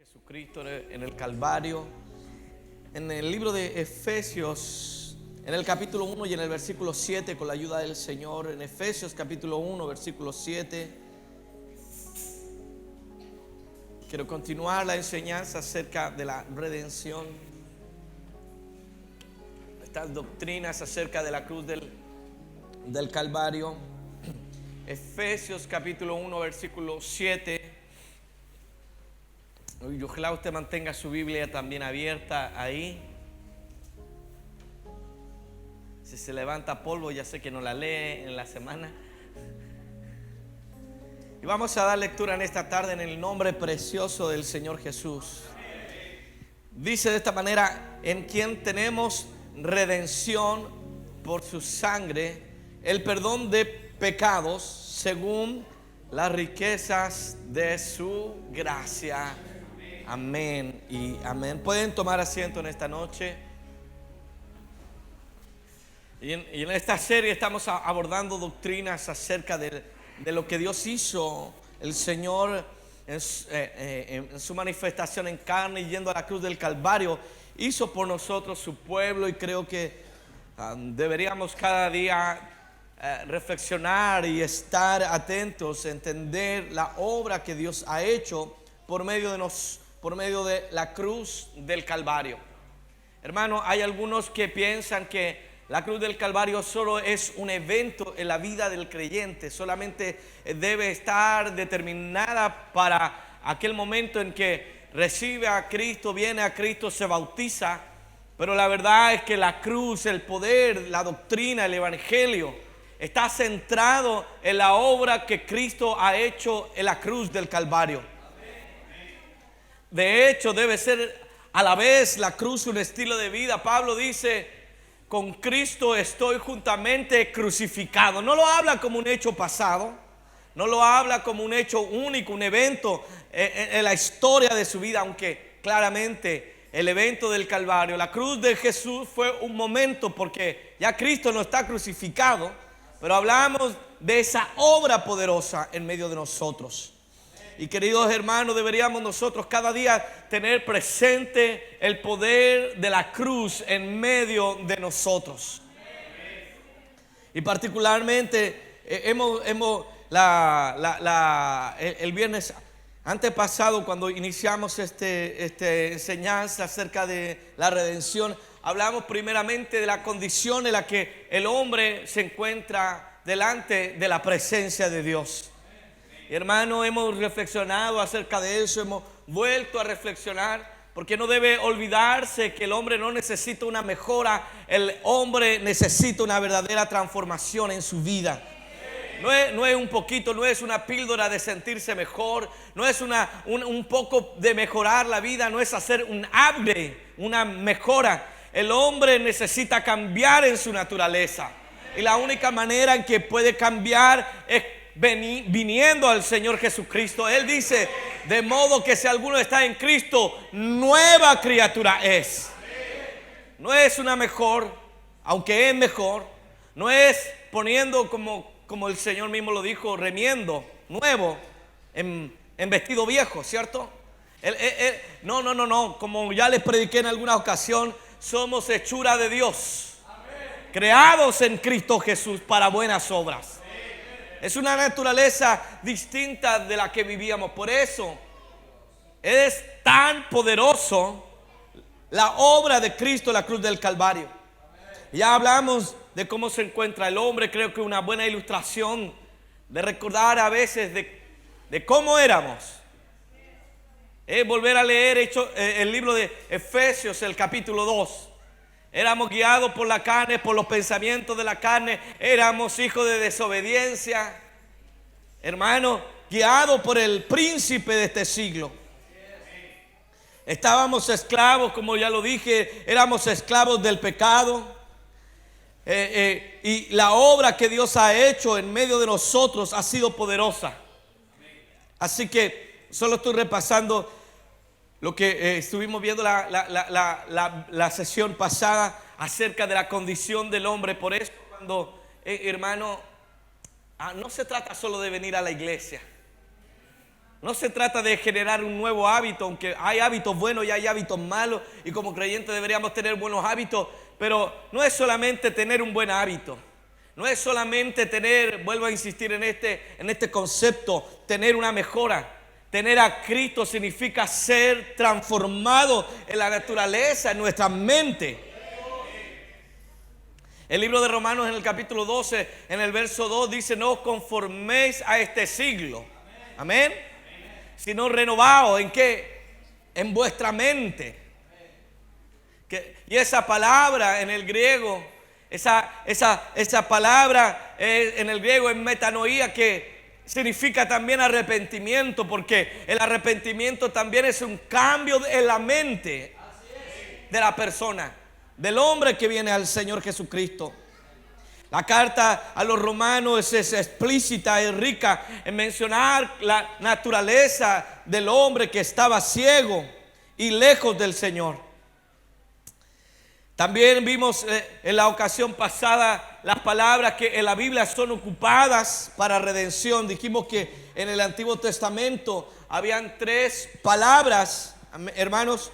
Jesucristo en el Calvario. En el libro de Efesios, en el capítulo 1 y en el versículo 7, con la ayuda del Señor, en Efesios capítulo 1, versículo 7, quiero continuar la enseñanza acerca de la redención. Estas doctrinas acerca de la cruz del Calvario. Efesios capítulo 1, versículo 7. Y ojalá usted mantenga su Biblia también abierta ahí. Si se levanta polvo, ya sé que no la lee en la semana. Y vamos a dar lectura en esta tarde en el nombre precioso del Señor Jesús. Dice de esta manera: en quien tenemos redención por su sangre, el perdón de pecados según las riquezas de su gracia. Amén y amén. Pueden tomar asiento en esta noche. Y en esta serie estamos abordando doctrinas acerca de lo que Dios hizo, el Señor en su manifestación en carne, yendo a la cruz del Calvario, hizo por nosotros su pueblo. Y creo que deberíamos cada día reflexionar y estar atentos, entender la obra que Dios ha hecho por medio de la cruz del Calvario. Hermano, hay algunos que piensan que la cruz del Calvario solo es un evento en la vida del creyente, solamente debe estar determinada para aquel momento en que recibe a Cristo, viene a Cristo, se bautiza. Pero la verdad es que la cruz, el poder, la doctrina, el evangelio está centrado en la obra que Cristo ha hecho en la cruz del Calvario. De hecho, debe ser a la vez la cruz un estilo de vida. Pablo dice: con Cristo estoy juntamente crucificado. No lo habla como un hecho pasado, no lo habla como un hecho único, un evento en la historia de su vida, aunque claramente el evento del Calvario, la cruz de Jesús, fue un momento, porque ya Cristo no está crucificado, pero hablamos de esa obra poderosa en medio de nosotros. Y queridos hermanos, deberíamos nosotros cada día tener presente el poder de la cruz en medio de nosotros. Y particularmente el viernes antepasado, cuando iniciamos esta enseñanza acerca de la redención, hablamos primeramente de la condición en la que el hombre se encuentra delante de la presencia de Dios. Y hermano, hemos reflexionado acerca de eso, hemos vuelto a reflexionar, porque no debe olvidarse que el hombre no necesita una mejora, el hombre necesita una verdadera transformación en su vida. No es un poquito, no es una píldora de sentirse mejor, no es un poco de mejorar la vida, no es hacer un upgrade, una mejora. El hombre necesita cambiar en su naturaleza, y la única manera en que puede cambiar es viniendo al Señor Jesucristo. Él dice: de modo que si alguno está en Cristo, nueva criatura es. No es una mejor, aunque es mejor. No es poniendo, como el Señor mismo lo dijo, remiendo nuevo en vestido viejo, ¿cierto? No. Como ya les prediqué en alguna ocasión, somos hechura de Dios, creados en Cristo Jesús para buenas obras. Es una naturaleza distinta de la que vivíamos. Por eso es tan poderoso la obra de Cristo en la cruz del Calvario. Ya hablamos de cómo se encuentra el hombre. Creo que una buena ilustración de recordar a veces de cómo éramos es volver a leer el libro de Efesios, el capítulo 2. Éramos guiados por la carne, por los pensamientos de la carne. Éramos hijos de desobediencia. Hermano, guiados por el príncipe de este siglo. Estábamos esclavos, como ya lo dije, éramos esclavos del pecado. Y la obra que Dios ha hecho en medio de nosotros ha sido poderosa. Así que solo estoy repasando lo que estuvimos viendo la sesión pasada acerca de la condición del hombre. Por eso, cuando, hermano, no se trata solo de venir a la iglesia. No se trata de generar un nuevo hábito, aunque hay hábitos buenos y hay hábitos malos, y como creyentes deberíamos tener buenos hábitos, pero no es solamente tener un buen hábito. No es solamente tener, vuelvo a insistir en este concepto, tener una mejora. Tener a Cristo significa ser transformado en la naturaleza, en nuestra mente. El libro de Romanos en el capítulo 12, en el verso 2 dice: no os conforméis a este siglo. Amén. Sino renovaos, ¿en qué? En vuestra mente. Y esa palabra en el griego, esa palabra en el griego es metanoía, que significa también arrepentimiento, porque el arrepentimiento también es un cambio en la mente de la persona, del hombre que viene al Señor Jesucristo. La carta a los romanos es explícita y rica en mencionar la naturaleza del hombre que estaba ciego y lejos del Señor. También vimos en la ocasión pasada las palabras que en la Biblia son ocupadas para redención. Dijimos que en el Antiguo Testamento habían 3 palabras, hermanos,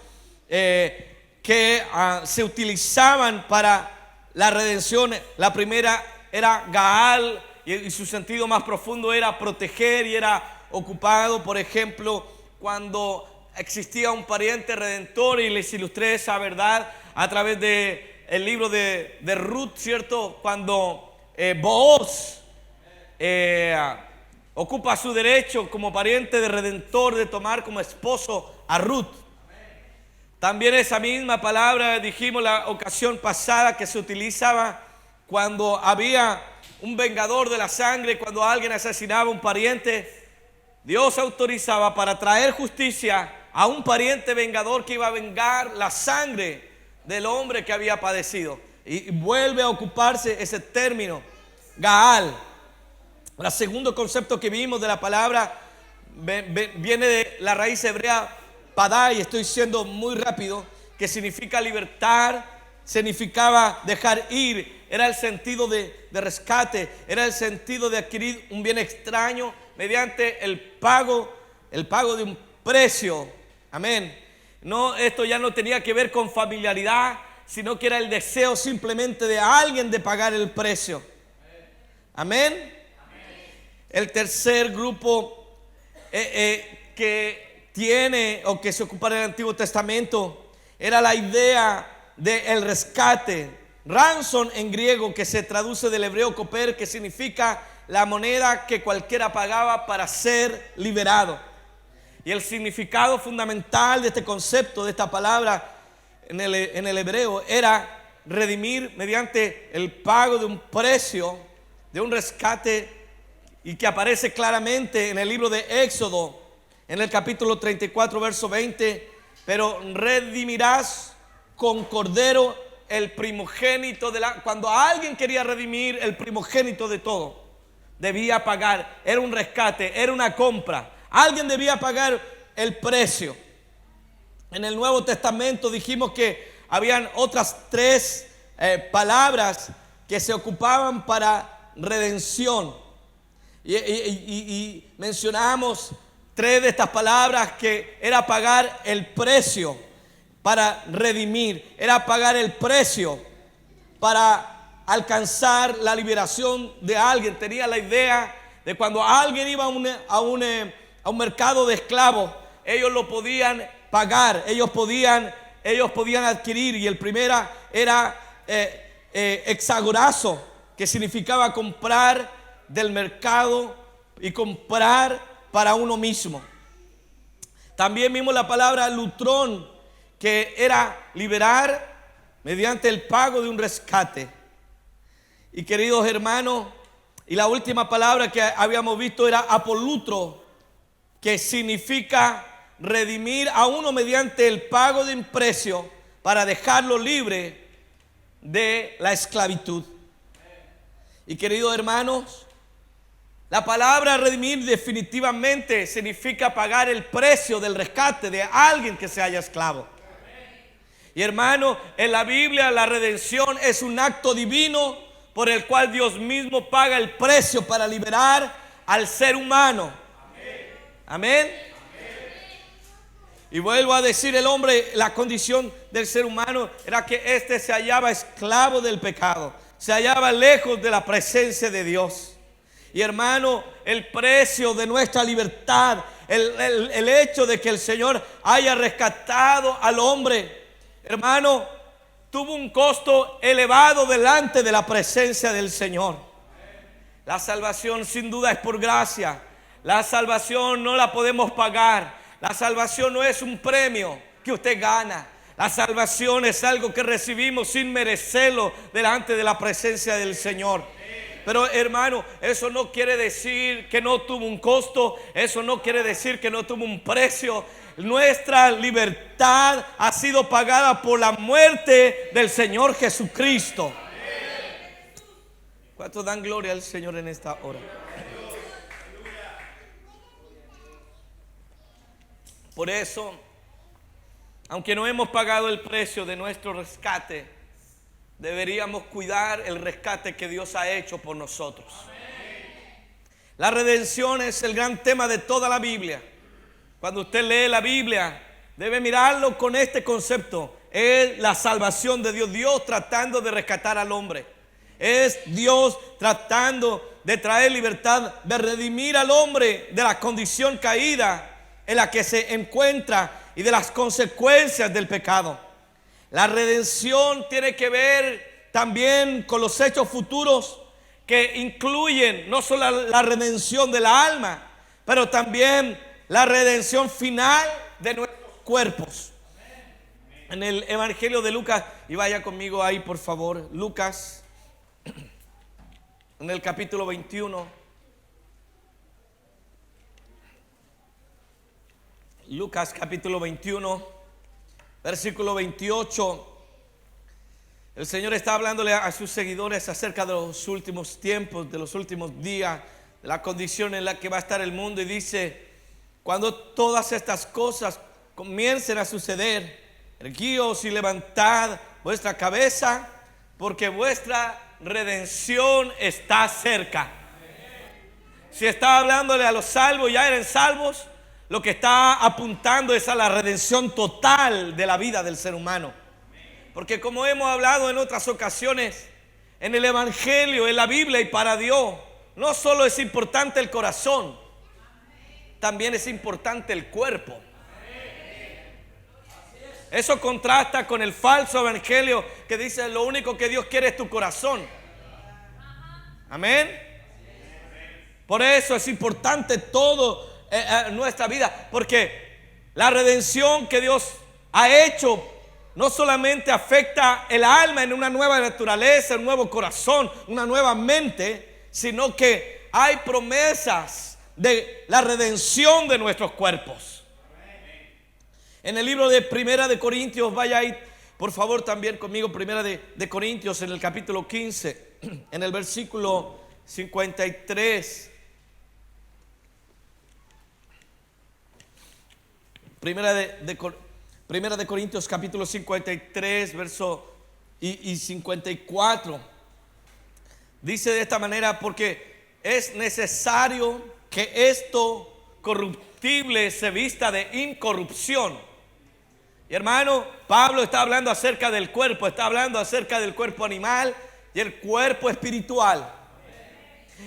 que se utilizaban para la redención. La primera era Gaal, y su sentido más profundo era proteger, y era ocupado, por ejemplo, cuando existía un pariente redentor, y les ilustré esa verdad a través de el libro de Ruth, ¿cierto? Cuando Booz ocupa su derecho como pariente de redentor de tomar como esposo a Ruth. También esa misma palabra dijimos la ocasión pasada que se utilizaba cuando había un vengador de la sangre, cuando alguien asesinaba a un pariente. Dios autorizaba para traer justicia a un pariente vengador que iba a vengar la sangre del hombre que había padecido. Y vuelve a ocuparse ese término, Gaal. El segundo concepto que vimos de la palabra viene de la raíz hebrea Padai, estoy siendo muy rápido, que significa libertar, significaba dejar ir, era el sentido de rescate, era el sentido de adquirir un bien extraño mediante el pago de un precio. Amén. No, esto ya no tenía que ver con familiaridad, sino que era el deseo simplemente de alguien de pagar el precio. Amén. El tercer grupo que tiene o que se ocupa en el Antiguo Testamento era la idea del rescate. Ransom en griego, que se traduce del hebreo koper, que significa la moneda que cualquiera pagaba para ser liberado. Y el significado fundamental de este concepto, de esta palabra en el hebreo, era redimir mediante el pago de un precio, de un rescate, y que aparece claramente en el libro de Éxodo, en el capítulo 34, verso 20. Pero redimirás con cordero el primogénito cuando alguien quería redimir el primogénito de todo, debía pagar. Era un rescate, era una compra. Alguien debía pagar el precio. En el Nuevo Testamento dijimos que habían otras 3 palabras que se ocupaban para redención. Y mencionamos 3 de estas palabras, que era pagar el precio para redimir, era pagar el precio para alcanzar la liberación de alguien. Tenía la idea de cuando alguien iba a un mercado de esclavos, ellos lo podían pagar, ellos podían adquirir. Y el primero era exagorazo, que significaba comprar del mercado y comprar para uno mismo. También vimos la palabra lutrón, que era liberar mediante el pago de un rescate. Y queridos hermanos, y la última palabra que habíamos visto era apolutro, que significa redimir a uno mediante el pago de un precio para dejarlo libre de la esclavitud. Y queridos hermanos, la palabra redimir definitivamente significa pagar el precio del rescate de alguien que se haya esclavo. Y hermano, en la Biblia la redención es un acto divino por el cual Dios mismo paga el precio para liberar al ser humano. Amén. Y vuelvo a decir, el hombre, la condición del ser humano era que éste se hallaba esclavo del pecado, se hallaba lejos de la presencia de Dios. Y hermano, el precio de nuestra libertad, el hecho de que el Señor haya rescatado al hombre, hermano, tuvo un costo elevado delante de la presencia del Señor. La salvación sin duda es por gracia. La salvación no la podemos pagar. La salvación no es un premio que usted gana. La salvación es algo que recibimos sin merecerlo delante de la presencia del Señor. Pero hermano, eso no quiere decir que no tuvo un costo. Eso no quiere decir que no tuvo un precio. Nuestra libertad ha sido pagada por la muerte del Señor Jesucristo. ¿Cuántos dan gloria al Señor en esta hora? Por eso, aunque no hemos pagado el precio de nuestro rescate, deberíamos cuidar el rescate que Dios ha hecho por nosotros. La redención es el gran tema de toda la Biblia. Cuando usted lee la Biblia, debe mirarlo con este concepto. Es la salvación de Dios, Dios tratando de rescatar al hombre. Es Dios tratando de traer libertad, de redimir al hombre de la condición caída en la que se encuentra y de las consecuencias del pecado. La redención tiene que ver también con los hechos futuros que incluyen no solo la redención de la alma, pero también la redención final de nuestros cuerpos. En el Evangelio de Lucas, y vaya conmigo ahí por favor, Lucas, en el capítulo 21. Lucas capítulo 21, versículo 28. El Señor está hablándole a sus seguidores acerca de los últimos tiempos, de los últimos días, de la condición en la que va a estar el mundo. Y dice: cuando todas estas cosas comiencen a suceder, erguíos y levantad vuestra cabeza, porque vuestra redención está cerca. Si está hablándole a los salvos, ya eran salvos, lo que está apuntando es a la redención total de la vida del ser humano. Porque como hemos hablado en otras ocasiones, en el Evangelio, en la Biblia y para Dios, no solo es importante el corazón, también es importante el cuerpo. Eso contrasta con el falso evangelio que dice: lo único que Dios quiere es tu corazón. Amén. Por eso es importante todo nuestra vida, porque la redención que Dios ha hecho no solamente afecta el alma en una nueva naturaleza, un nuevo corazón, una nueva mente, sino que hay promesas de la redención de nuestros cuerpos. En el libro de Primera de Corintios, vaya ahí por favor también conmigo, Primera de Corintios, en el capítulo 15, en el versículo 53. Primera de Corintios capítulo 53, verso y 54. Dice de esta manera: porque es necesario que esto corruptible se vista de incorrupción. Y hermano, Pablo está hablando acerca del cuerpo, está hablando acerca del cuerpo animal y el cuerpo espiritual.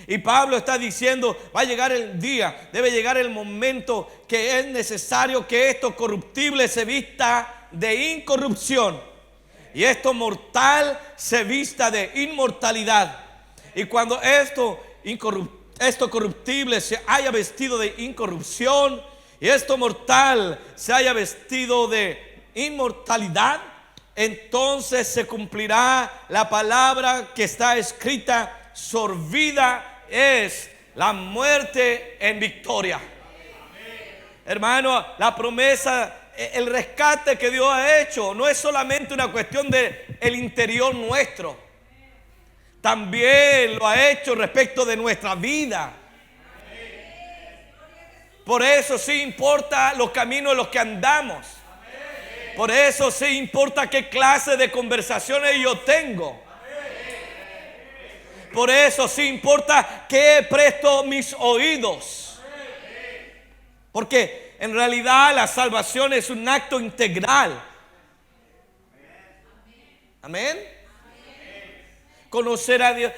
Y Pablo está diciendo: va a llegar el día, debe llegar el momento que es necesario que esto corruptible se vista de incorrupción y esto mortal se vista de inmortalidad. Y cuando esto corruptible se haya vestido de incorrupción y esto mortal se haya vestido de inmortalidad, entonces se cumplirá la palabra que está escrita: sorbida es la muerte en victoria. Hermano, la promesa, el rescate que Dios ha hecho no es solamente una cuestión de el interior nuestro, también lo ha hecho respecto de nuestra vida. Por eso sí importa los caminos en los que andamos. Por eso sí importa qué clase de conversaciones yo tengo. Por eso sí importa que presto mis oídos. Porque en realidad la salvación es un acto integral. Amén. Conocer a Dios.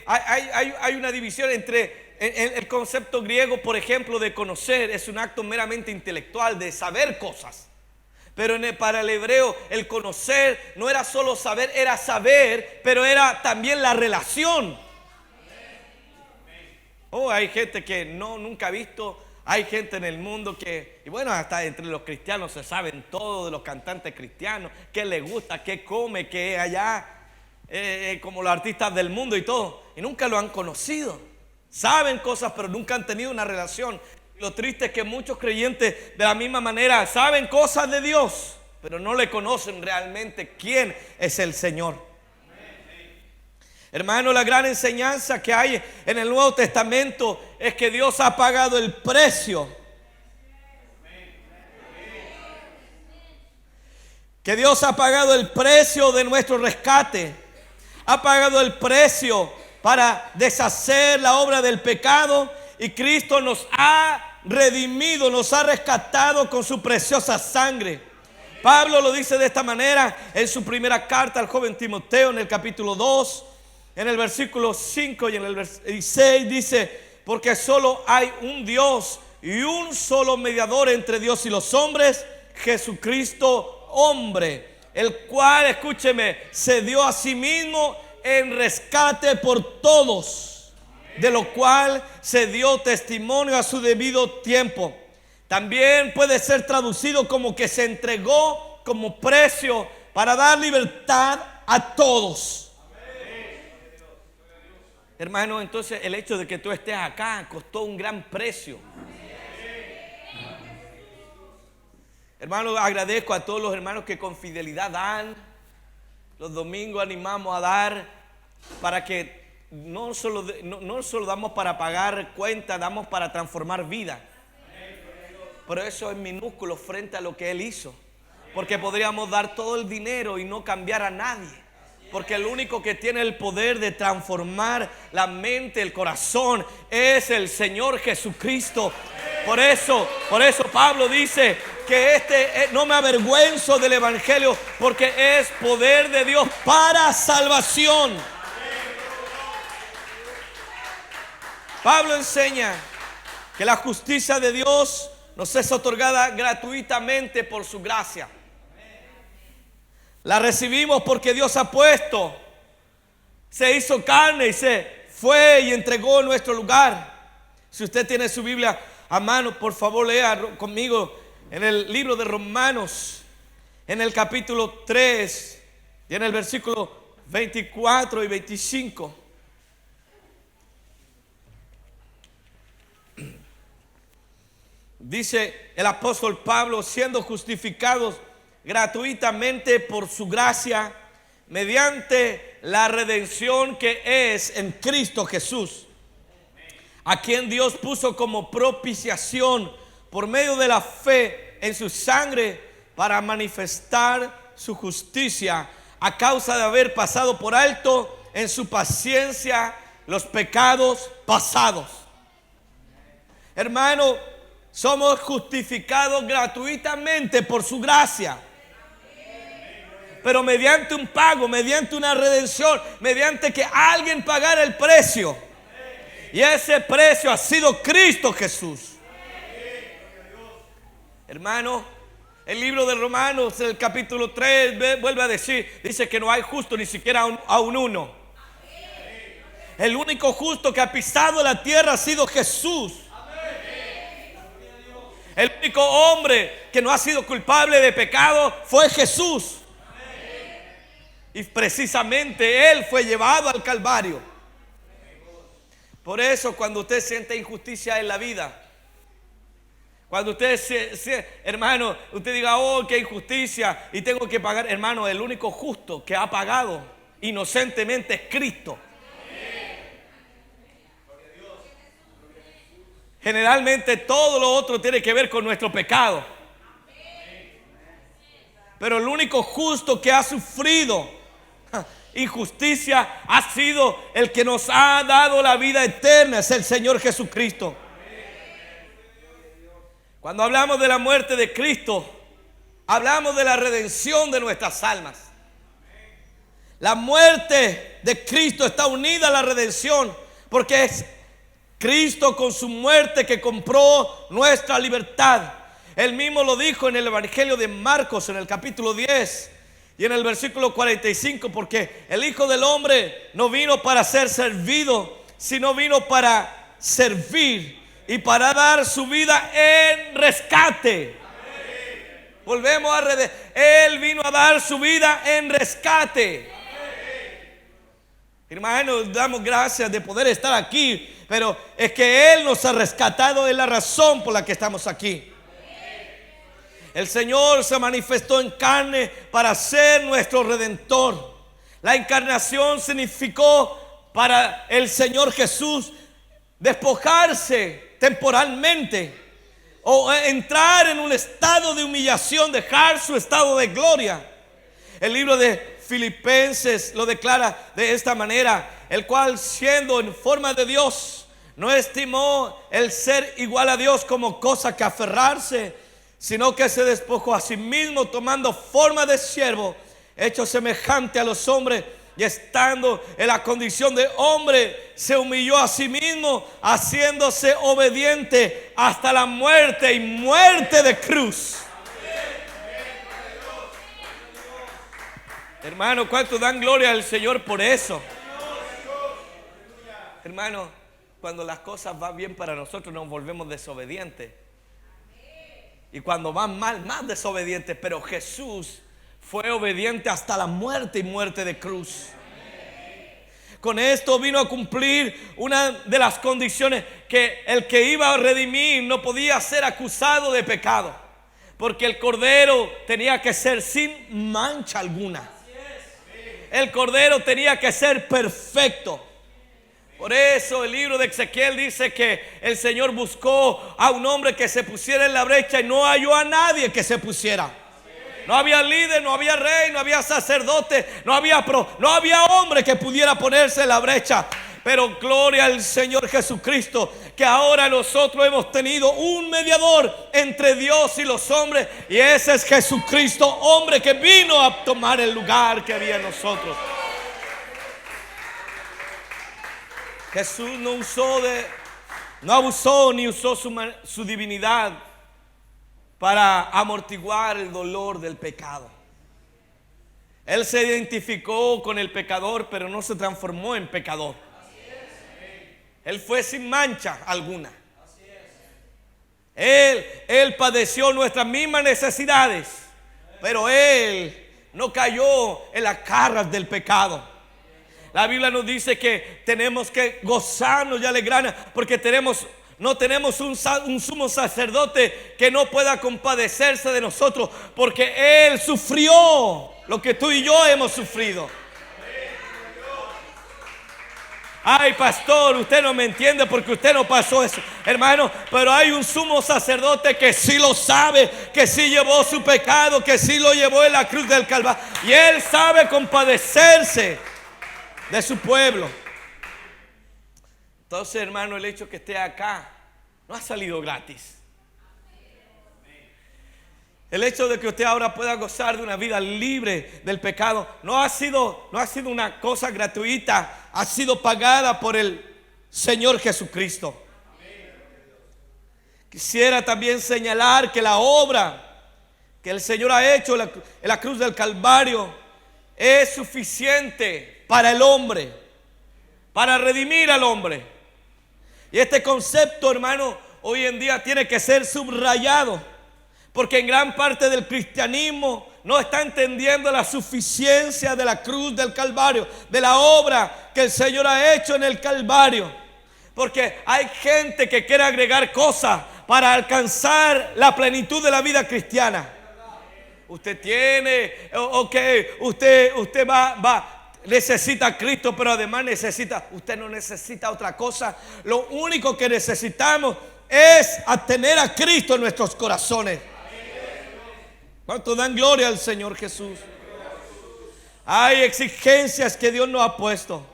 Hay una división entre el concepto griego, por ejemplo, de conocer. Es un acto meramente intelectual, de saber cosas. Pero para el hebreo el conocer no era solo saber, era saber, pero era también la relación. Hay gente que nunca ha visto. Hay gente en el mundo que, y bueno, hasta entre los cristianos se saben todo de los cantantes cristianos, qué les gusta, qué come, qué allá, como los artistas del mundo y todo, y nunca lo han conocido. Saben cosas, pero nunca han tenido una relación. Lo triste es que muchos creyentes de la misma manera saben cosas de Dios, pero no le conocen realmente quién es el Señor. Hermano, la gran enseñanza que hay en el Nuevo Testamento es que Dios ha pagado el precio. Que Dios ha pagado el precio de nuestro rescate. Ha pagado el precio para deshacer la obra del pecado. Y Cristo nos ha redimido, nos ha rescatado con su preciosa sangre. Pablo lo dice de esta manera en su primera carta al joven Timoteo, en el capítulo 2. En el versículo 5 y en el 6 dice: porque solo hay un Dios y un solo mediador entre Dios y los hombres, Jesucristo hombre, el cual, escúcheme, se dio a sí mismo en rescate por todos, de lo cual se dio testimonio a su debido tiempo. También puede ser traducido como que se entregó como precio para dar libertad a todos. Hermano, entonces el hecho de que tú estés acá costó un gran precio. Hermano, agradezco a todos los hermanos que con fidelidad dan. Los domingos animamos a dar para que no solo damos para pagar cuentas, damos para transformar vida. Pero eso es minúsculo frente a lo que Él hizo. Porque podríamos dar todo el dinero y no cambiar a nadie. Porque el único que tiene el poder de transformar la mente, el corazón, es el Señor Jesucristo. Por eso Pablo dice que no me avergüenzo del Evangelio, porque es poder de Dios para salvación. Pablo enseña que la justicia de Dios nos es otorgada gratuitamente por su gracia. La recibimos porque Dios se hizo carne y se fue y entregó en nuestro lugar. Si usted tiene su Biblia a mano, por favor lea conmigo en el libro de Romanos, en el capítulo 3 y en el versículo 24 y 25. Dice el apóstol Pablo: siendo justificados gratuitamente por su gracia, mediante la redención que es en Cristo Jesús, a quien Dios puso como propiciación por medio de la fe en su sangre, para manifestar su justicia, a causa de haber pasado por alto en su paciencia los pecados pasados. Hermano, somos justificados gratuitamente por su gracia, pero mediante un pago, mediante una redención, mediante que alguien pagara el precio. Y ese precio ha sido Cristo Jesús. Hermano, el libro de Romanos, el capítulo 3, vuelve a decir, dice que no hay justo ni siquiera a un uno. El único justo que ha pisado la tierra ha sido Jesús. El único hombre que no ha sido culpable de pecado fue Jesús. Y precisamente Él fue llevado al Calvario. Por eso cuando usted siente injusticia en la vida, cuando usted hermano, usted diga: oh, qué injusticia y tengo que pagar. Hermano, el único justo que ha pagado inocentemente es Cristo. Generalmente todo lo otro tiene que ver con nuestro pecado. Pero el único justo que ha sufrido injusticia ha sido el que nos ha dado la vida eterna, es el Señor Jesucristo. Cuando hablamos de la muerte de Cristo, hablamos de la redención de nuestras almas. La muerte de Cristo está unida a la redención, porque es Cristo con su muerte que compró nuestra libertad. Él mismo lo dijo en el Evangelio de Marcos, en el capítulo 10 y en el versículo 45, porque el Hijo del Hombre no vino para ser servido, sino vino para servir y para dar su vida en rescate. Volvemos a Él vino a dar su vida en rescate. Hermanos, damos gracias de poder estar aquí, pero es que Él nos ha rescatado, es la razón por la que estamos aquí. El Señor se manifestó en carne para ser nuestro redentor. La encarnación significó para el Señor Jesús despojarse temporalmente o entrar en un estado de humillación, dejar su estado de gloria. El libro de Filipenses lo declara de esta manera: el cual, siendo en forma de Dios, no estimó el ser igual a Dios como cosa que aferrarse, sino que se despojó a sí mismo, tomando forma de siervo, hecho semejante a los hombres, y estando en la condición de hombre, se humilló a sí mismo, haciéndose obediente hasta la muerte, y muerte de cruz. Hermano, ¿cuánto dan gloria al Señor por eso? Hermano, cuando las cosas van bien para nosotros, nos volvemos desobedientes. Y cuando van mal, más desobedientes. Pero Jesús fue obediente hasta la muerte y muerte de cruz. Con esto vino a cumplir una de las condiciones: que el que iba a redimir no podía ser acusado de pecado, porque el cordero tenía que ser sin mancha alguna. El cordero tenía que ser perfecto. Por eso el libro de Ezequiel dice que el Señor buscó a un hombre que se pusiera en la brecha y no halló a nadie que se pusiera. No había líder, no había rey, no había sacerdote, no había hombre que pudiera ponerse en la brecha. Pero gloria al Señor Jesucristo, que ahora nosotros hemos tenido un mediador entre Dios y los hombres, y ese es Jesucristo, hombre que vino a tomar el lugar que había en nosotros. Jesús no abusó ni usó su divinidad para amortiguar el dolor del pecado. Él se identificó con el pecador, pero no se transformó en pecador. Él fue sin mancha alguna. Él padeció nuestras mismas necesidades, pero Él no cayó en las garras del pecado. La Biblia nos dice que tenemos que gozarnos y alegrarnos, porque no tenemos un sumo sacerdote que no pueda compadecerse de nosotros, porque Él sufrió lo que tú y yo hemos sufrido. Ay, pastor, usted no me entiende porque usted no pasó eso, hermano. Pero hay un sumo sacerdote que sí lo sabe, que sí llevó su pecado, que sí lo llevó en la cruz del Calvario, y Él sabe compadecerse de su pueblo. Entonces, hermano, el hecho que esté acá no ha salido gratis. El hecho de que usted ahora pueda gozar de una vida libre del pecado no ha sido una cosa gratuita, ha sido pagada por el Señor Jesucristo. Quisiera también señalar que la obra que el Señor ha hecho en la cruz del Calvario es suficiente para el hombre, para redimir al hombre. Y este concepto, hermano, hoy en día tiene que ser subrayado, porque en gran parte del cristianismo no está entendiendo la suficiencia de la cruz del Calvario, de la obra que el Señor ha hecho en el Calvario. Porque hay gente que quiere agregar cosas para alcanzar la plenitud de la vida cristiana. Usted tiene, usted necesita a Cristo, pero además usted no necesita otra cosa. Lo único que necesitamos es tener a Cristo en nuestros corazones. ¿Cuánto dan gloria al Señor Jesús? Hay exigencias que Dios nos ha puesto.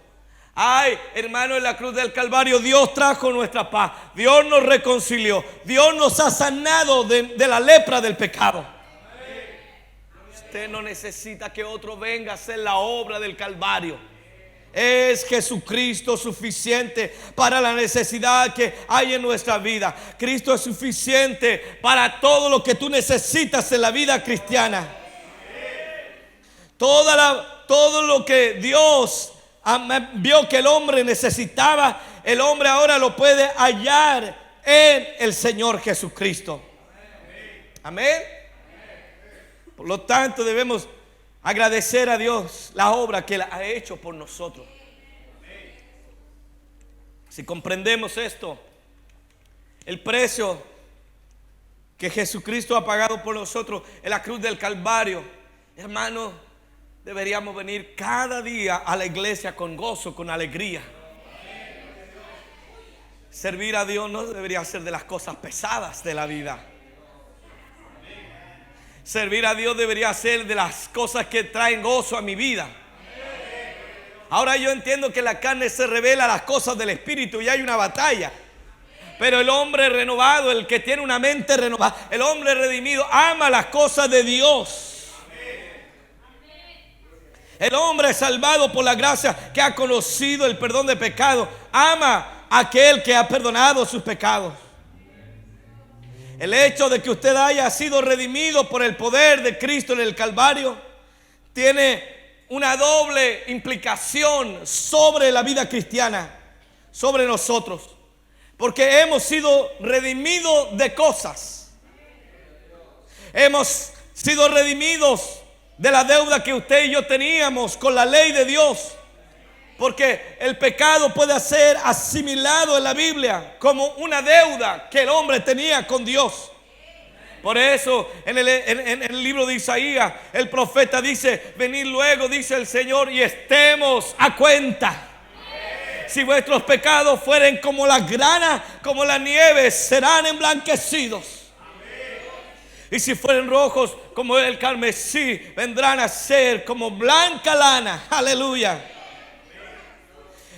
Ay, hermano, en la cruz del Calvario Dios trajo nuestra paz. Dios nos reconcilió. Dios nos ha sanado de la lepra del pecado. Usted no necesita que otro venga a hacer la obra del Calvario. Es Jesucristo suficiente para la necesidad que hay en nuestra vida. Cristo es suficiente para todo lo que tú necesitas en la vida cristiana. Todo lo que Dios vio que el hombre necesitaba, el hombre ahora lo puede hallar en el Señor Jesucristo. Amén. Por lo tanto, debemos agradecer a Dios la obra que Él ha hecho por nosotros. Si comprendemos esto, el precio que Jesucristo ha pagado por nosotros en la cruz del Calvario, hermano, deberíamos venir cada día a la iglesia con gozo, con alegría. Servir a Dios no debería ser de las cosas pesadas de la vida. Servir a Dios debería ser de las cosas que traen gozo a mi vida. Ahora yo entiendo que la carne se revela a las cosas del Espíritu y hay una batalla. Pero el hombre renovado, el que tiene una mente renovada, el hombre redimido, ama las cosas de Dios. El hombre salvado por la gracia, que ha conocido el perdón de pecado, ama a aquel que ha perdonado sus pecados. El hecho de que usted haya sido redimido por el poder de Cristo en el Calvario tiene una doble implicación sobre la vida cristiana, sobre nosotros, porque hemos sido redimidos de cosas. Hemos sido redimidos de la deuda que usted y yo teníamos con la ley de Dios, porque el pecado puede ser asimilado en la Biblia como una deuda que el hombre tenía con Dios. Por eso en el libro de Isaías el profeta dice: venid luego, dice el Señor, y estemos a cuenta. Si vuestros pecados fueren como la grana, como la nieve, serán emblanquecidos. Y si fueren rojos como el carmesí, vendrán a ser como blanca lana. Aleluya.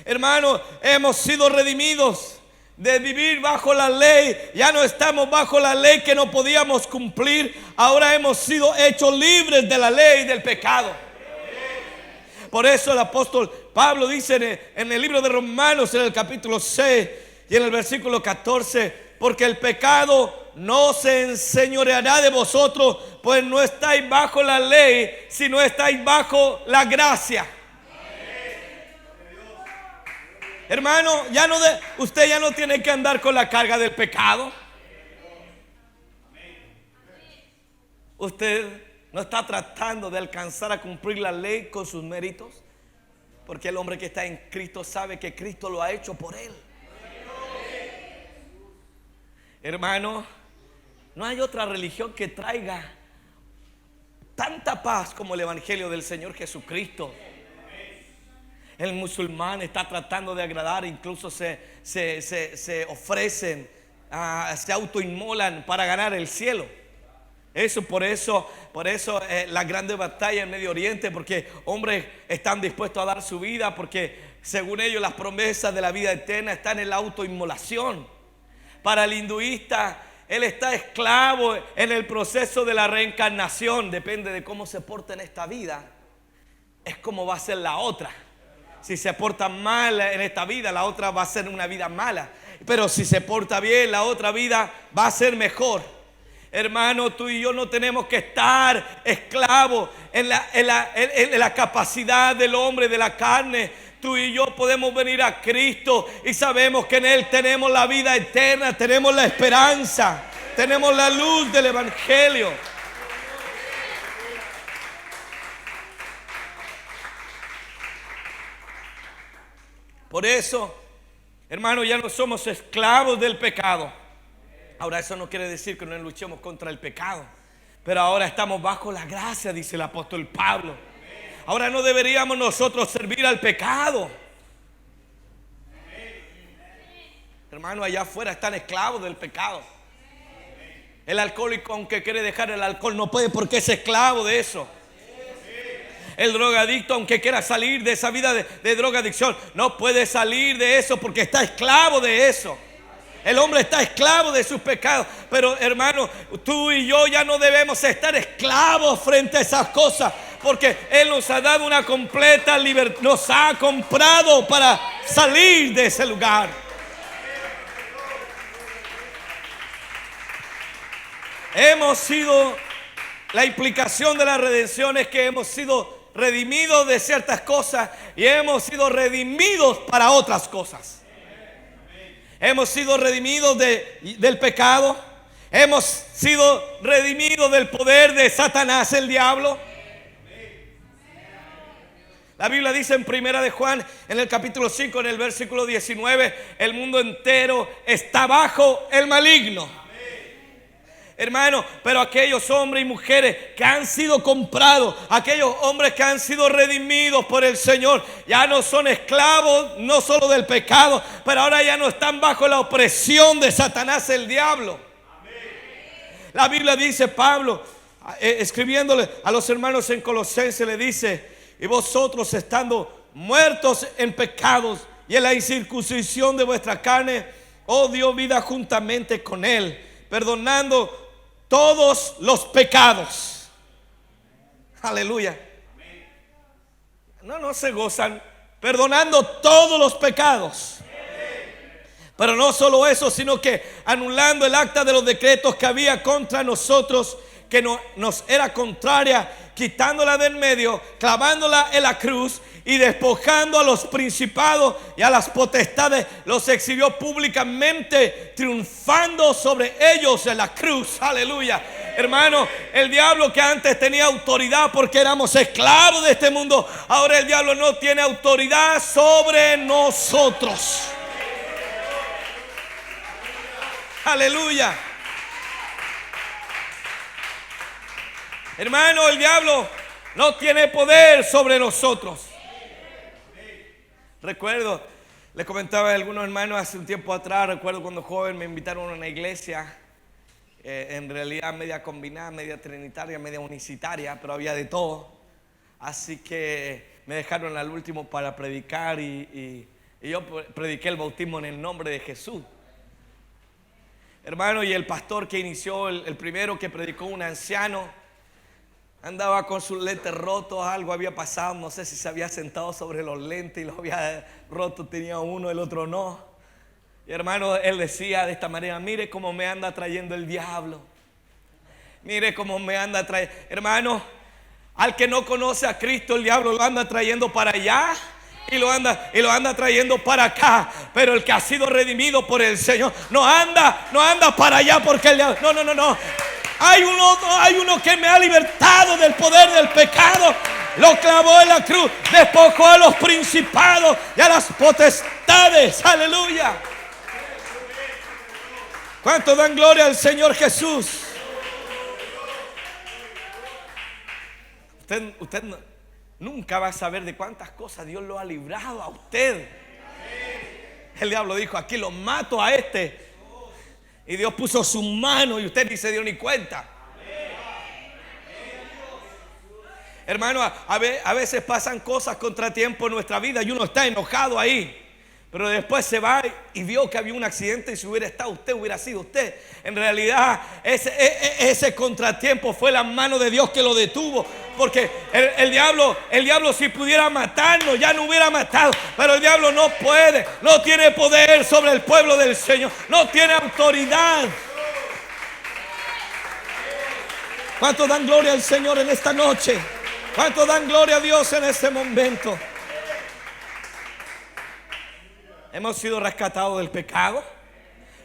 Hermano, hemos sido redimidos de vivir bajo la ley. Ya no estamos bajo la ley que no podíamos cumplir. Ahora hemos sido hechos libres de la ley del pecado. Por eso el apóstol Pablo dice en el libro de Romanos, en el capítulo 6 y en el versículo 14: porque el pecado no se enseñoreará de vosotros, pues no estáis bajo la ley, sino estáis bajo la gracia. Hermano, usted ya no tiene que andar con la carga del pecado. Usted no está tratando de alcanzar a cumplir la ley con sus méritos, porque el hombre que está en Cristo sabe que Cristo lo ha hecho por él. Hermano, no hay otra religión que traiga tanta paz como el evangelio del Señor Jesucristo. El musulmán está tratando de agradar, incluso se ofrecen, se autoinmolan para ganar el cielo. Por eso la grande batalla en Medio Oriente, porque hombres están dispuestos a dar su vida, porque según ellos las promesas de la vida eterna están en la autoinmolación. Para el hinduista, él está esclavo en el proceso de la reencarnación. Depende de cómo se porta en esta vida, es como va a ser la otra. Si se porta mal en esta vida, la otra va a ser una vida mala. Pero si se porta bien, la otra vida va a ser mejor. Hermano, tú y yo no tenemos que estar esclavos en la capacidad del hombre, de la carne. Tú y yo podemos venir a Cristo y sabemos que en Él tenemos la vida eterna, tenemos la esperanza, tenemos la luz del evangelio. Por eso, hermano, ya no somos esclavos del pecado. Ahora, eso no quiere decir que no luchemos contra el pecado, pero ahora estamos bajo la gracia, dice el apóstol Pablo. Ahora no deberíamos nosotros servir al pecado. Hermano, allá afuera están esclavos del pecado. El alcohólico, aunque quiere dejar el alcohol, no puede, porque es esclavo de eso. El drogadicto, aunque quiera salir de esa vida de drogadicción, no puede salir de eso porque está esclavo de eso. El hombre está esclavo de sus pecados. Pero hermano, tú y yo ya no debemos estar esclavos frente a esas cosas, porque Él nos ha dado una completa libertad. Nos ha comprado para salir de ese lugar. Hemos sido, la implicación de la redención es que hemos sido redimidos de ciertas cosas y hemos sido redimidos para otras cosas. Hemos sido redimidos del pecado. Hemos sido redimidos del poder de Satanás, el diablo. La Biblia dice en Primera de Juan, en el capítulo 5, en el versículo 19, el mundo entero está bajo el maligno. Hermano, pero aquellos hombres y mujeres que han sido comprados, aquellos hombres que han sido redimidos por el Señor, ya no son esclavos, no solo del pecado, pero ahora ya no están bajo la opresión de Satanás, el diablo. La Biblia dice, Pablo, escribiéndole a los hermanos en Colosenses, le dice: y vosotros, estando muertos en pecados y en la incircuncisión de vuestra carne, os dio vida juntamente con Él, perdonando todos los pecados. Aleluya. No se gozan, perdonando todos los pecados. Pero no solo eso, sino que anulando el acta de los decretos que había contra nosotros, que nos era contraria, quitándola del medio, clavándola en la cruz y despojando a los principados y a las potestades, los exhibió públicamente, triunfando sobre ellos en la cruz. Aleluya. Hermano, el diablo, que antes tenía autoridad porque éramos esclavos de este mundo, ahora el diablo no tiene autoridad sobre nosotros. Aleluya. Hermano, el diablo no tiene poder sobre nosotros. Recuerdo, le comentaba a algunos hermanos hace un tiempo atrás, recuerdo cuando joven me invitaron a una iglesia, en realidad media combinada, media trinitaria, media unicitaria, pero había de todo. Así que me dejaron al último para predicar y yo prediqué el bautismo en el nombre de Jesús. Hermano, y el pastor que inició, el primero que predicó, un anciano, andaba con sus lentes rotos, algo había pasado, no sé si se había sentado sobre los lentes y los había roto, tenía uno, el otro no. Y hermano, él decía de esta manera: mire cómo me anda trayendo el diablo. Mire cómo me anda trayendo. Hermano, al que no conoce a Cristo, el diablo lo anda trayendo para allá y lo anda trayendo para acá. Pero el que ha sido redimido por el Señor no anda para allá, porque el diablo, no. Hay uno que me ha libertado del poder del pecado, lo clavó en la cruz, despojó a los principados y a las potestades. Aleluya. ¿Cuánto dan gloria al Señor Jesús? Usted nunca va a saber de cuántas cosas Dios lo ha librado a usted. El diablo dijo: aquí lo mato a este. Y Dios puso su mano y usted ni se dio ni cuenta. Hermano, a veces pasan cosas, contratiempos en nuestra vida y uno está enojado ahí. Pero después se va y vio que había un accidente, y si hubiera estado usted, hubiera sido usted. En realidad ese contratiempo fue la mano de Dios que lo detuvo. Porque el diablo si pudiera matarnos ya no hubiera matado. Pero el diablo no puede, no tiene poder sobre el pueblo del Señor, no tiene autoridad. ¿Cuánto dan gloria al Señor en esta noche? ¿Cuánto dan gloria a Dios en este momento? Hemos sido rescatados del pecado.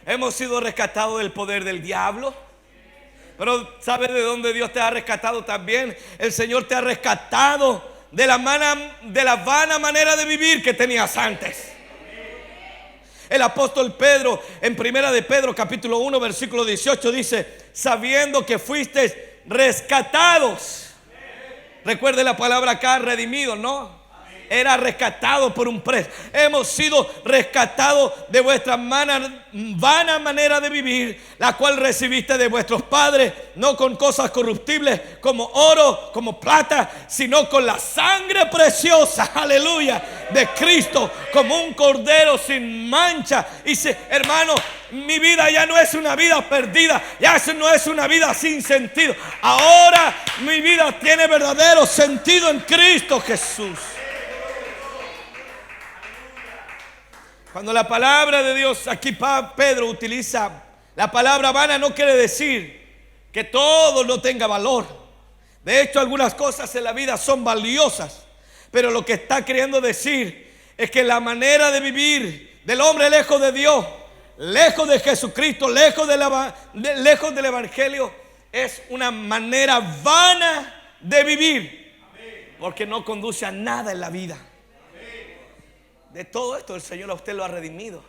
Hemos sido rescatados del poder del diablo. Pero ¿sabes de dónde Dios te ha rescatado también? El Señor te ha rescatado de la vana manera de vivir que tenías antes. El apóstol Pedro, en Primera de Pedro capítulo 1 versículo 18, dice: sabiendo que fuisteis rescatados. Recuerde la palabra acá, redimidos, ¿no? era rescatado por un precio. Hemos sido rescatados de vuestra vana manera de vivir, la cual recibiste de vuestros padres, no con cosas corruptibles como oro, como plata, sino con la sangre preciosa, aleluya, de Cristo, como un cordero sin mancha. Y hermano, mi vida ya no es una vida perdida, ya no es una vida sin sentido. Ahora mi vida tiene verdadero sentido en Cristo Jesús. Cuando la palabra de Dios, aquí Pedro utiliza la palabra vana, no quiere decir que todo no tenga valor. De hecho, algunas cosas en la vida son valiosas, pero lo que está queriendo decir es que la manera de vivir del hombre lejos de Dios, lejos de Jesucristo, lejos del Evangelio, es una manera vana de vivir, porque no conduce a nada en la vida. De todo esto el Señor a usted lo ha redimido.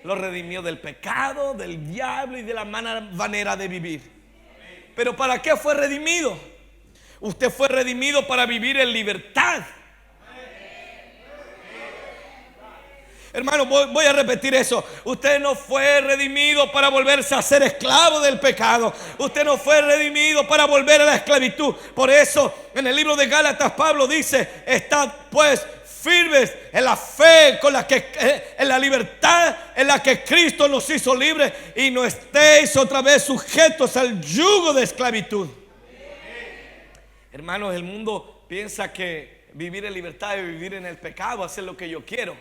Lo redimió del pecado, del diablo y de la manera de vivir. Pero ¿para qué fue redimido? Usted fue redimido para vivir en libertad. Hermano, voy a repetir eso. Usted no fue redimido para volverse a ser esclavo del pecado. Usted no fue redimido para volver a la esclavitud. Por eso en el libro de Gálatas Pablo dice: estad pues firmes en la fe en la libertad en la que Cristo nos hizo libres, y no estéis otra vez sujetos al yugo de esclavitud. Hermanos, el mundo piensa que vivir en libertad es vivir en el pecado, hacer lo que yo quiero.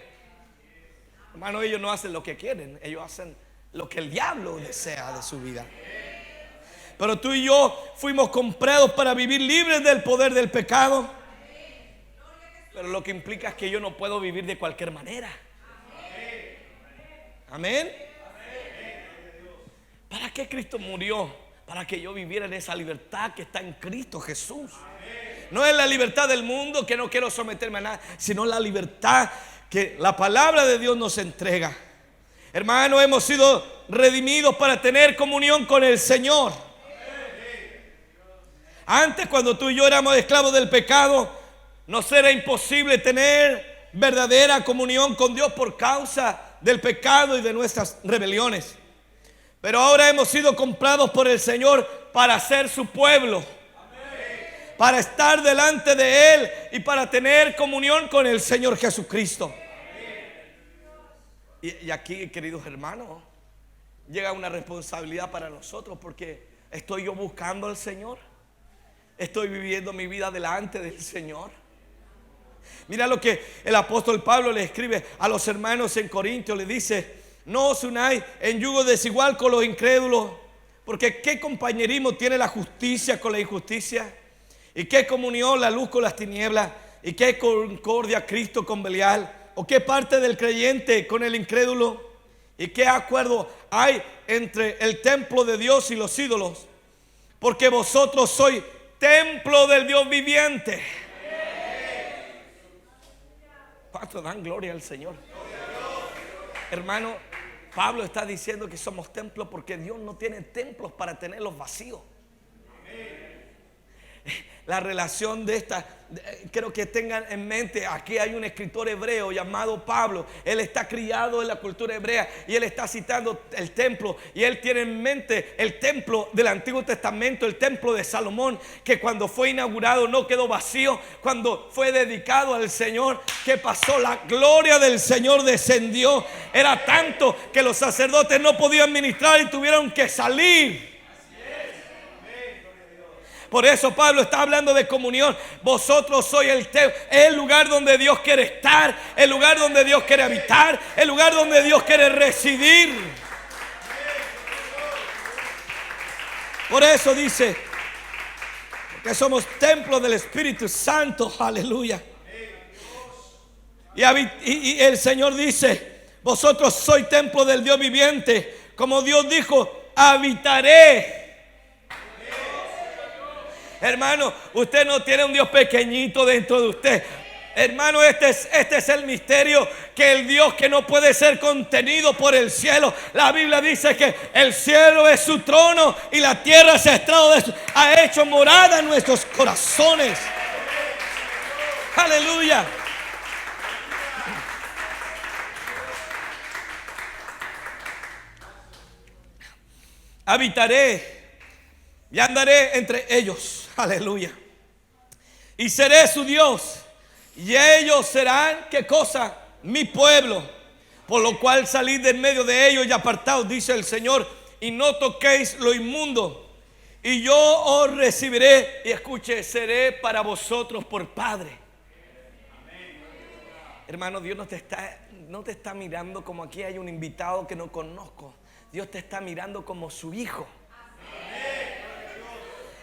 Hermanos, ellos no hacen lo que quieren, ellos hacen lo que el diablo desea de su vida. Pero tú y yo fuimos comprados para vivir libres del poder del pecado. Pero lo que implica es que yo no puedo vivir de cualquier manera. Amén. ¿Para qué Cristo murió? Para que yo viviera en esa libertad que está en Cristo Jesús. No es la libertad del mundo, que no quiero someterme a nada, sino la libertad que la palabra de Dios nos entrega. Hermano, hemos sido redimidos para tener comunión con el Señor. Antes, cuando tú y yo éramos esclavos del pecado, nos era imposible tener verdadera comunión con Dios por causa del pecado y de nuestras rebeliones. Pero ahora hemos sido comprados por el Señor para ser su pueblo, para estar delante de Él y para tener comunión con el Señor Jesucristo. Y aquí, queridos hermanos, llega una responsabilidad para nosotros, porque ¿estoy yo buscando al Señor? ¿Estoy viviendo mi vida delante del Señor? Mira lo que el apóstol Pablo le escribe a los hermanos en Corintios. Le dice: no os unáis en yugo desigual con los incrédulos, porque ¿qué compañerismo tiene la justicia con la injusticia? ¿Y qué comunión la luz con las tinieblas? ¿Y qué concordia Cristo con Belial? ¿O qué parte del creyente con el incrédulo? ¿Y qué acuerdo hay entre el templo de Dios y los ídolos? Porque vosotros sois templo del Dios viviente. ¿Cuánto dan gloria al Señor? Hermano, Pablo está diciendo que somos templos porque Dios no tiene templos para tenerlos vacíos. La relación de esta, creo que tengan en mente, aquí hay un escritor hebreo llamado Pablo. Él está criado en la cultura hebrea y él está citando el templo, y él tiene en mente el templo del Antiguo Testamento, el templo de Salomón, que cuando fue inaugurado no quedó vacío. Cuando fue dedicado al Señor, ¿qué pasó? La gloria del Señor descendió. Era tanto que los sacerdotes no podían ministrar y tuvieron que salir. Por eso Pablo está hablando de comunión. Vosotros sois el lugar donde Dios quiere estar, el lugar donde Dios quiere habitar, el lugar donde Dios quiere residir. Por eso dice que somos templo del Espíritu Santo. Aleluya. Y el Señor dice: vosotros sois templo del Dios viviente. Como Dios dijo: habitaré. Hermano, usted no tiene un Dios pequeñito dentro de usted. Hermano, este es el misterio, que el Dios que no puede ser contenido por el cielo. La Biblia dice que el cielo es su trono y la tierra es estrado de ha hecho morada en nuestros corazones. Aleluya. habitaré y andaré entre ellos. Aleluya. Y seré su Dios, y ellos serán, ¿qué cosa? Mi pueblo. Por lo cual salid de en medio de ellos y apartaos, dice el Señor, y no toquéis lo inmundo. Y yo os recibiré, y escuche, seré para vosotros por Padre. Hermano, Dios no te está mirando como aquí hay un invitado que no conozco. Dios te está mirando como su hijo.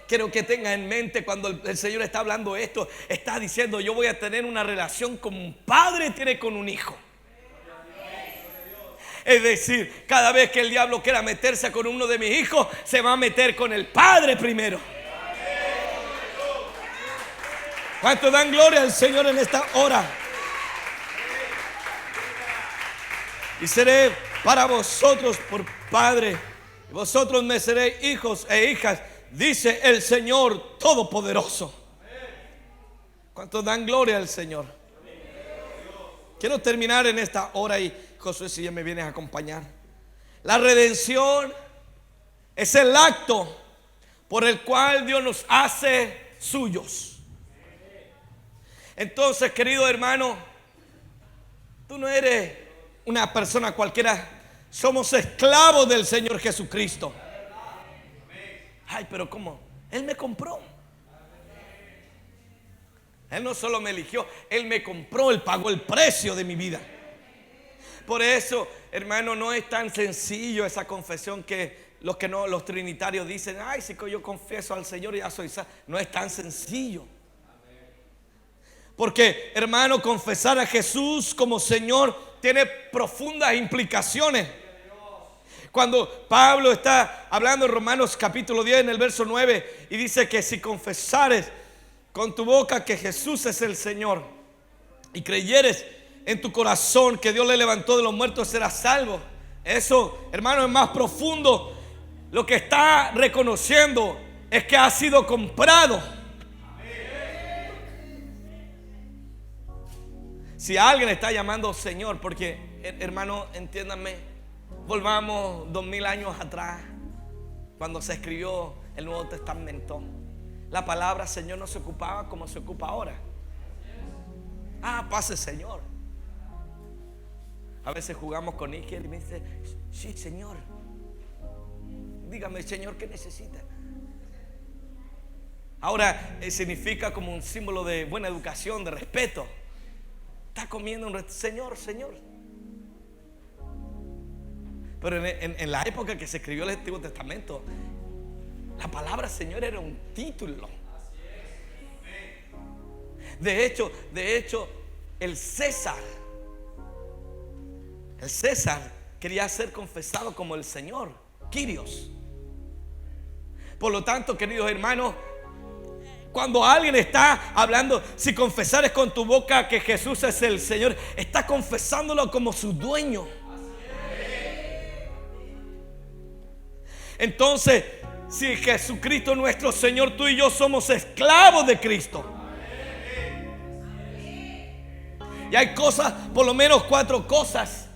Quiero que tengas en mente cuando el Señor está hablando esto, está diciendo: yo voy a tener una relación como un padre tiene con un hijo. Es decir, cada vez que el diablo quiera meterse con uno de mis hijos, se va a meter con el padre primero. ¿Cuánto dan gloria al Señor en esta hora? Y seré para vosotros por Padre, y vosotros me seréis hijos e hijas, dice el Señor Todopoderoso. ¿Cuántos dan gloria al Señor? Quiero terminar en esta hora, y Josué, si ya me vienes a acompañar. La redención es el acto por el cual Dios nos hace suyos. Entonces, querido hermano, tú no eres una persona cualquiera. Somos esclavos del Señor Jesucristo. Ay, pero ¿cómo? Él me compró. Él no solo me eligió, Él me compró, Él pagó el precio de mi vida. Por eso, hermano, no es tan sencillo esa confesión que los trinitarios dicen: ay, si yo confieso al Señor ya soy salvo. No es tan sencillo. Porque, hermano, confesar a Jesús como Señor tiene profundas implicaciones. Cuando Pablo está hablando en Romanos capítulo 10 en el verso 9, y dice que si confesares con tu boca que Jesús es el Señor y creyeres en tu corazón que Dios le levantó de los muertos, serás salvo. Eso, hermano, es más profundo. Lo que está reconociendo es que ha sido comprado. Si alguien está llamando Señor, porque, hermano, entiéndanme, volvamos 2000 años atrás, cuando se escribió el Nuevo Testamento. La palabra Señor no se ocupaba como se ocupa ahora. Ah, pase Señor. A veces jugamos con Iker y me dice: sí, Señor. Dígame, Señor, ¿qué necesita? Ahora significa como un símbolo de buena educación, de respeto. Está comiendo un Señor, Señor. Pero en la época que se escribió el Antiguo Testamento, la palabra Señor era un título. De hecho, el César quería ser confesado como el Señor, Kyrios. Por lo tanto, queridos hermanos, cuando alguien está hablando, si confesares con tu boca que Jesús es el Señor, está confesándolo como su dueño. Entonces, si Jesucristo nuestro Señor, tú y yo somos esclavos de Cristo. Y hay cosas, por lo menos 4 cosas.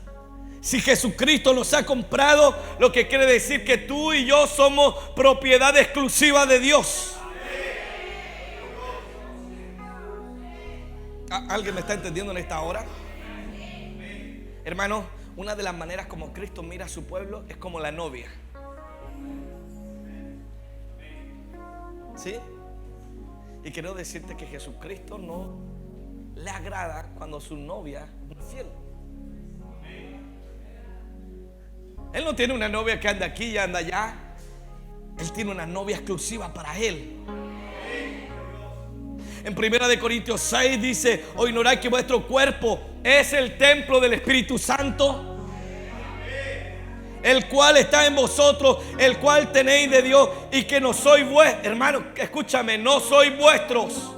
Si Jesucristo nos ha comprado, lo que quiere decir que tú y yo somos propiedad exclusiva de Dios. ¿Alguien me está entendiendo en esta hora? Hermano, una de las maneras como Cristo mira a su pueblo es como la novia. ¿Sí? Y quiero decirte que Jesucristo no le agrada cuando su novia es infiel. Él no tiene una novia que anda aquí y anda allá. Él tiene una novia exclusiva para él. En 1 Corintios 6 dice: ¿o ignoráis que vuestro cuerpo es el templo del Espíritu Santo, el cual está en vosotros, el cual tenéis de Dios, y que no sois vuestros? Hermano, escúchame, no sois vuestros.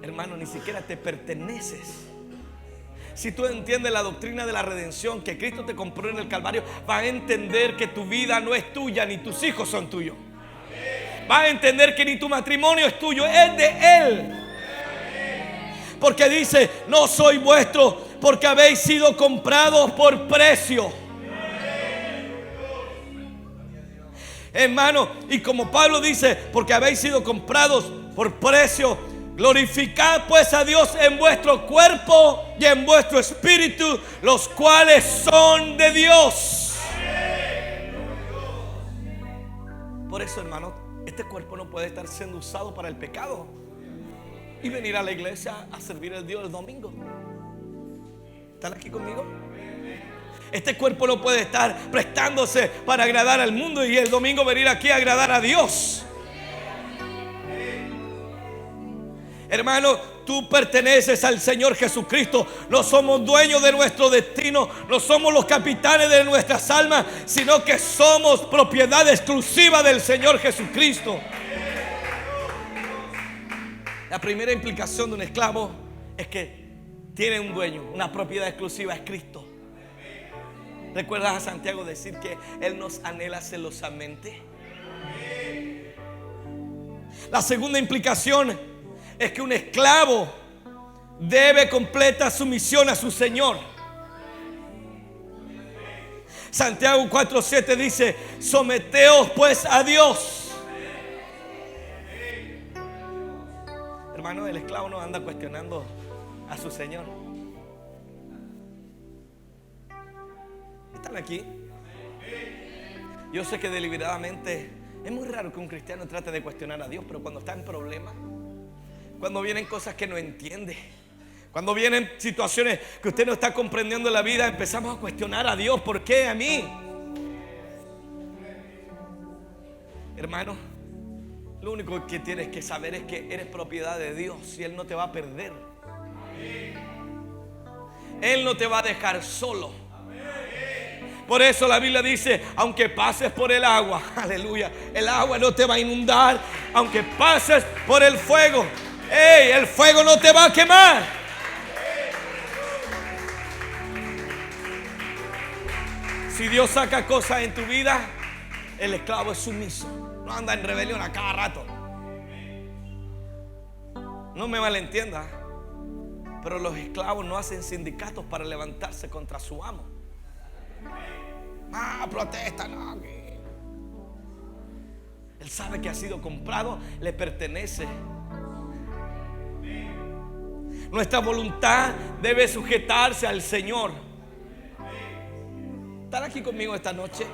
Hermano, ni siquiera te perteneces. Si tú entiendes la doctrina de la redención, que Cristo te compró en el Calvario, vas a entender que tu vida no es tuya, ni tus hijos son tuyos. Vas a entender que ni tu matrimonio es tuyo, es de Él. Porque dice: no soy vuestro, porque habéis sido comprados por precio. Hermano, y como Pablo dice, porque habéis sido comprados por precio, glorificad pues a Dios en vuestro cuerpo y en vuestro espíritu, los cuales son de Dios. Por eso, hermano, este cuerpo no puede estar siendo usado para el pecado y venir a la iglesia a servir a Dios el domingo. ¿Están aquí conmigo? Este cuerpo no puede estar prestándose para agradar al mundo y el domingo venir aquí a agradar a Dios. Hermano, tú perteneces al Señor Jesucristo. No somos dueños de nuestro destino, no somos los capitanes de nuestras almas, sino que somos propiedad exclusiva del Señor Jesucristo. La primera implicación de un esclavo es que tiene un dueño, una propiedad exclusiva, es Cristo. ¿Recuerdas a Santiago decir que Él nos anhela celosamente? La segunda implicación es que un esclavo debe completa sumisión a su Señor. Santiago 4:7 dice: someteos pues a Dios. Hermano, el esclavo no anda cuestionando a su Señor. ¿Están aquí? Yo sé que deliberadamente es muy raro que un cristiano trate de cuestionar a Dios, pero cuando está en problemas, cuando vienen cosas que no entiende, cuando vienen situaciones que usted no está comprendiendo en la vida, empezamos a cuestionar a Dios. ¿Por qué a mí? Hermano, lo único que tienes que saber es que eres propiedad de Dios y Él no te va a perder. Él no te va a dejar solo. Por eso la Biblia dice: aunque pases por el agua, aleluya, el agua no te va a inundar. Aunque pases por el fuego, el fuego no te va a quemar. Si Dios saca cosas en tu vida, el esclavo es sumiso, no anda en rebelión a cada rato. No me malentienda, pero los esclavos no hacen sindicatos para levantarse contra su amo. Protesta, no. Él sabe que ha sido comprado, le pertenece. Nuestra voluntad debe sujetarse al Señor. ¿Están aquí conmigo esta noche?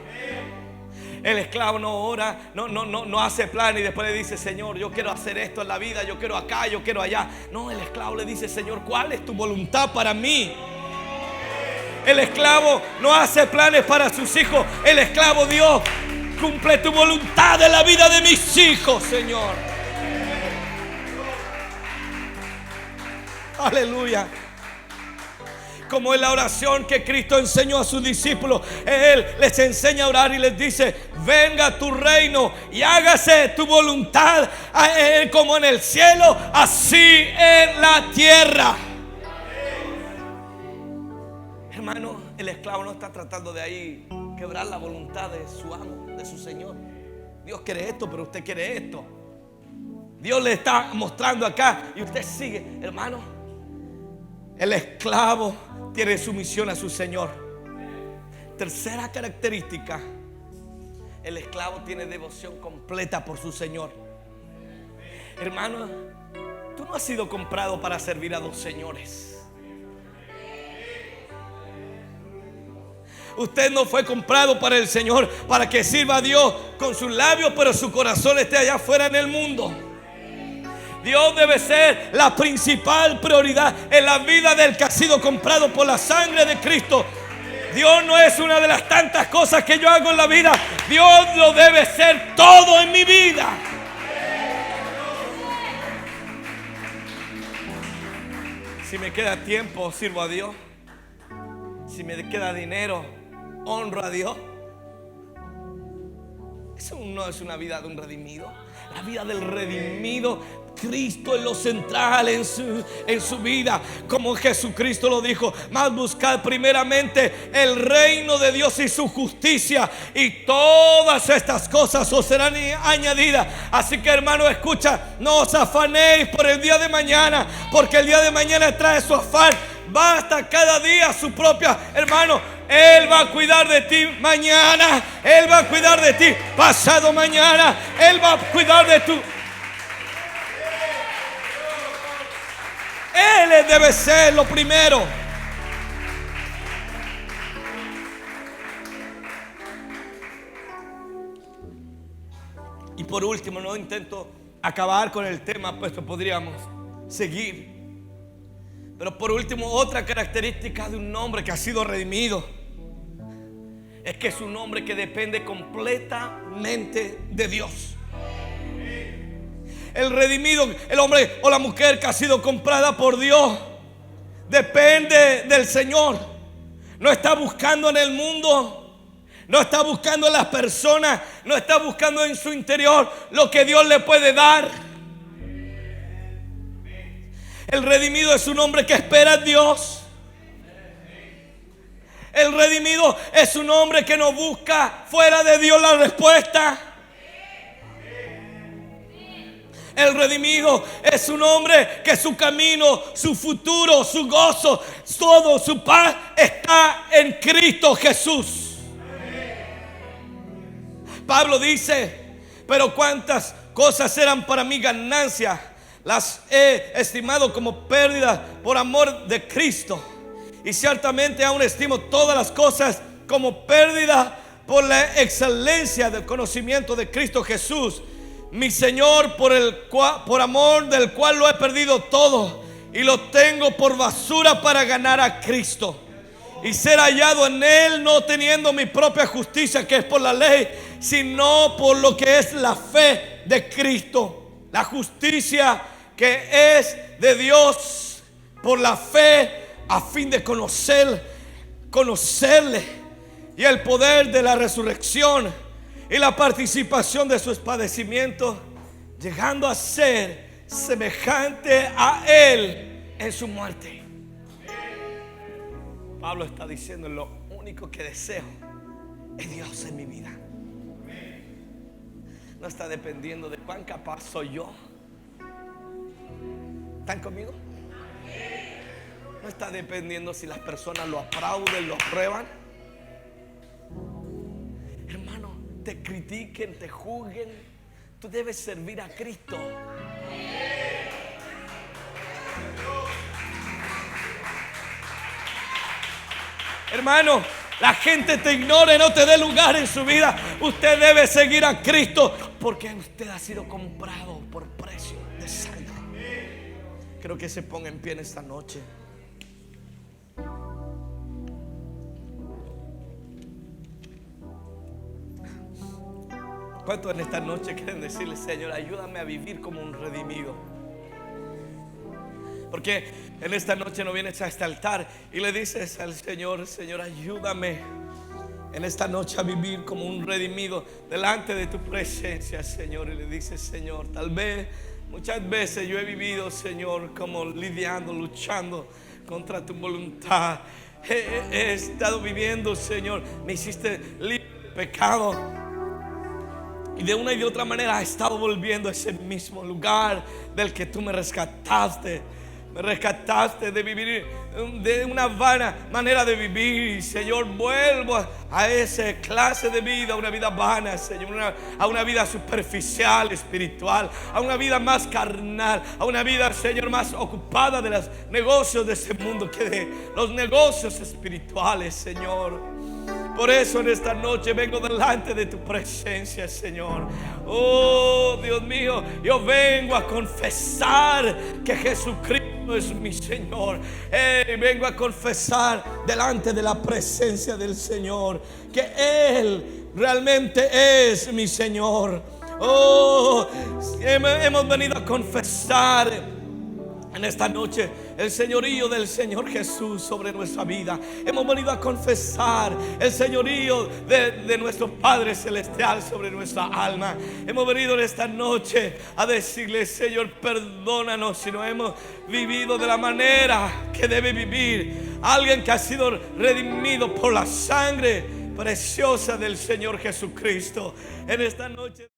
El esclavo no ora, no hace plan y después le dice: Señor, yo quiero hacer esto en la vida, yo quiero acá, yo quiero allá. No, el esclavo le dice: Señor, ¿cuál es tu voluntad para mí? El esclavo no hace planes para sus hijos. El esclavo: Dios, cumple tu voluntad en la vida de mis hijos, Señor. Aleluya. Como en la oración que Cristo enseñó a sus discípulos, Él les enseña a orar y les dice: venga tu reino y hágase tu voluntad como en el cielo, así en la tierra. Hermano, el esclavo no está tratando de ahí quebrar la voluntad de su amo, de su Señor. Dios quiere esto, pero usted quiere esto. Dios le está mostrando acá y usted sigue. Hermano, el esclavo tiene sumisión a su Señor. Tercera característica: el esclavo tiene devoción completa por su Señor. Hermano, tú no has sido comprado para servir a dos señores. Usted no fue comprado para el Señor para que sirva a Dios con sus labios, pero su corazón esté allá afuera en el mundo. Dios debe ser la principal prioridad en la vida del que ha sido comprado por la sangre de Cristo. Dios no es una de las tantas cosas que yo hago en la vida. Dios lo debe ser todo en mi vida. Si me queda tiempo, sirvo a Dios. Si me queda dinero, honro a Dios. Eso no es una vida de un redimido. La vida del redimido, Cristo es lo central en su vida. Como Jesucristo lo dijo: mas buscad primeramente el reino de Dios y su justicia, y todas estas cosas os serán añadidas. Así que, hermano, escucha: no os afanéis por el día de mañana, porque el día de mañana trae su afán. Basta cada día su propia. Hermano, Él va a cuidar de ti mañana. Él va a cuidar de ti pasado mañana. Él va a cuidar de tu... Él debe ser lo primero. Y por último, no intento acabar con el tema, pues podríamos seguir. Pero por último, otra característica de un hombre que ha sido redimido es que es un hombre que depende completamente de Dios. El redimido, el hombre o la mujer que ha sido comprada por Dios, depende del Señor. No está buscando en el mundo, no está buscando en las personas, no está buscando en su interior lo que Dios le puede dar. El redimido es un hombre que espera a Dios. El redimido es un hombre que no busca fuera de Dios la respuesta. El redimido es un hombre que su camino, su futuro, su gozo, todo su paz está en Cristo Jesús. Pablo dice: pero cuántas cosas eran para mí ganancia, las he estimado como pérdida por amor de Cristo. Y ciertamente aún estimo todas las cosas como pérdida por la excelencia del conocimiento de Cristo Jesús, mi Señor, por amor del cual lo he perdido todo y lo tengo por basura para ganar a Cristo y ser hallado en Él, no teniendo mi propia justicia que es por la ley, sino por lo que es la fe de Cristo, la justicia que es de Dios por la fe, a fin de conocerle y el poder de la resurrección y la participación de sus padecimientos, llegando a ser semejante a Él en su muerte. Pablo está diciendo: lo único que deseo es Dios en mi vida. No está dependiendo de cuán capaz soy yo. ¿Están conmigo? No está dependiendo si las personas lo aplauden, lo aprueban. Hermano, te critiquen, te juzguen, tú debes servir a Cristo. Hermano, la gente te ignore, no te dé lugar en su vida. Usted debe seguir a Cristo, porque usted ha sido comprado por precio de sangre. Creo que se ponga en pie en esta noche. ¿Cuántos en esta noche quieren decirle: Señor, ayúdame a vivir como un redimido? Porque en esta noche no vienes a este altar y le dices al Señor: Señor, ayúdame en esta noche a vivir como un redimido delante de tu presencia, Señor. Y le dices: Señor, tal vez muchas veces yo he vivido, Señor, como lidiando, luchando contra tu voluntad. He estado viviendo, Señor, me hiciste libre de pecado. Y de una y de otra manera he estado volviendo a ese mismo lugar del que tú me rescataste. Me rescataste de vivir de una vana manera de vivir. Señor, vuelvo a esa clase de vida, una vida vana, Señor, a una vida superficial, espiritual, a una vida más carnal, a una vida, Señor, más ocupada de los negocios de este mundo que de los negocios espirituales, Señor. Por eso en esta noche vengo delante de tu presencia, Señor. Oh, Dios mío, yo vengo a confesar que Jesucristo es mi Señor. Vengo a confesar delante de la presencia del Señor que Él realmente es mi Señor. Oh, hemos venido a confesar en esta noche el señorío del Señor Jesús sobre nuestra vida. Hemos venido a confesar el señorío de nuestro Padre Celestial sobre nuestra alma. Hemos venido en esta noche a decirle: Señor, perdónanos si no hemos vivido de la manera que debe vivir alguien que ha sido redimido por la sangre preciosa del Señor Jesucristo. En esta noche